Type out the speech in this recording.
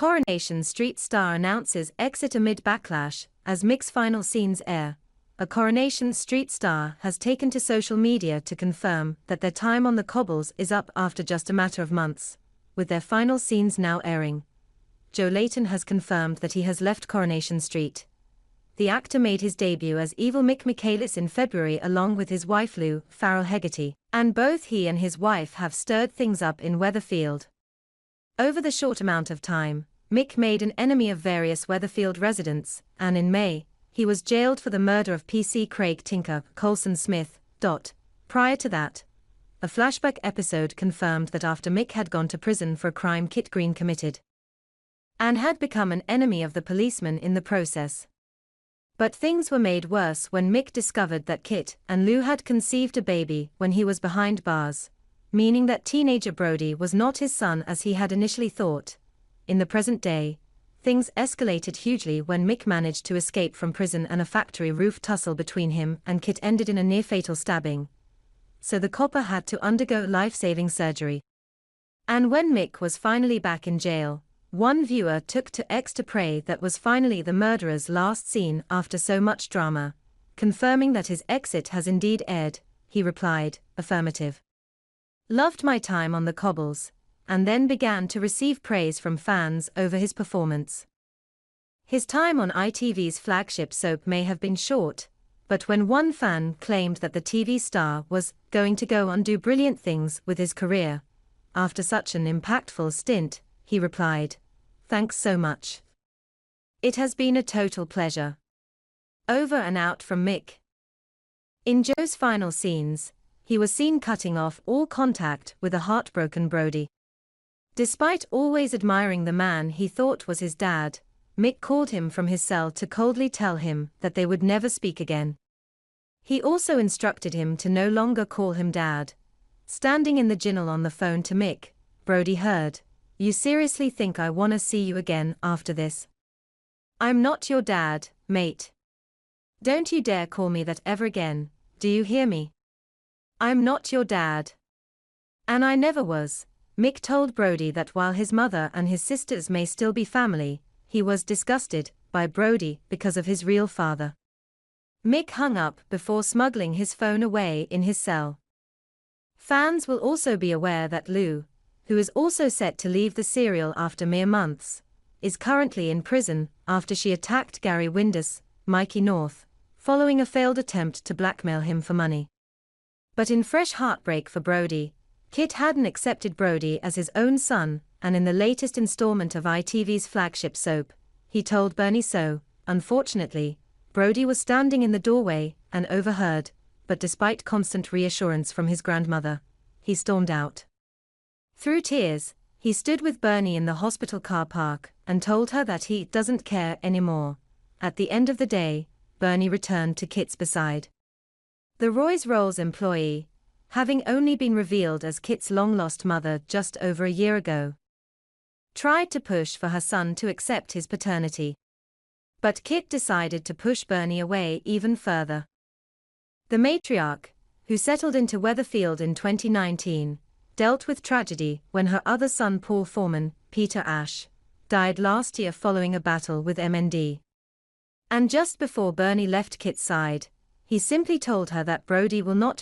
Coronation Street star announces exit amid backlash as Mick's final scenes air. A Coronation Street star has taken to social media to confirm that their time on the cobbles is up after just a matter of months, with their final scenes now airing. Joe Layton has confirmed that he has left Coronation Street. The actor made his debut as evil Mick Michaelis in February along with his wife Lou Farrell Hegarty, and both he and his wife have stirred things up in Weatherfield. Over the short amount of time, Mick made an enemy of various Weatherfield residents, and in May, he was jailed for the murder of PC Craig Tinker Colson Smith. Prior to that, a flashback episode confirmed that after Mick had gone to prison for a crime Kit Green committed, and had become an enemy of the policeman in the process. But things were made worse when Mick discovered that Kit and Lou had conceived a baby when he was behind bars, meaning that teenager Brody was not his son as he had initially thought. In the present day, things escalated hugely when Mick managed to escape from prison and a factory roof tussle between him and Kit ended in a near-fatal stabbing. So the copper had to undergo life-saving surgery. And when Mick was finally back in jail, one viewer took to X to pray that was finally the murderer's last scene after so much drama. Confirming that his exit has indeed aired, he replied, "Affirmative. Loved my time on the cobbles," and then began to receive praise from fans over his performance. His time on ITV's flagship soap may have been short, but when one fan claimed that the TV star was going to go on do brilliant things with his career after such an impactful stint, he replied, "Thanks so much. It has been a total pleasure." Over and out from Mick. In Joe's final scenes, he was seen cutting off all contact with a heartbroken Brody. Despite always admiring the man he thought was his dad, Mick called him from his cell to coldly tell him that they would never speak again. He also instructed him to no longer call him dad. Standing in the ginnel on the phone to Mick, Brody heard, "You seriously think I wanna see you again after this? I'm not your dad, mate. Don't you dare call me that ever again, do you hear me? I'm not your dad. And I never was." Mick told Brody that while his mother and his sisters may still be family, he was disgusted by Brody because of his real father. Mick hung up before smuggling his phone away in his cell. Fans will also be aware that Lou, who is also set to leave the serial after mere months, is currently in prison after she attacked Gary Windus, Mikey North, following a failed attempt to blackmail him for money. But in fresh heartbreak for Brody, Kit hadn't accepted Brody as his own son, and in the latest installment of ITV's flagship soap, he told Bernie so. Unfortunately, Brody was standing in the doorway and overheard, but despite constant reassurance from his grandmother, he stormed out. Through tears, he stood with Bernie in the hospital car park and told her that he doesn't care anymore. At the end of the day, Bernie returned to Kit's beside. The Roy's-Rolls employee, having only been revealed as Kit's long-lost mother just over a year ago, tried to push for her son to accept his paternity. But Kit decided to push Bernie away even further. The matriarch, who settled into Weatherfield in 2019, dealt with tragedy when her other son Paul Foreman, Peter Ash, died last year following a battle with MND. And just before Bernie left Kit's side, he simply told her that Brody will not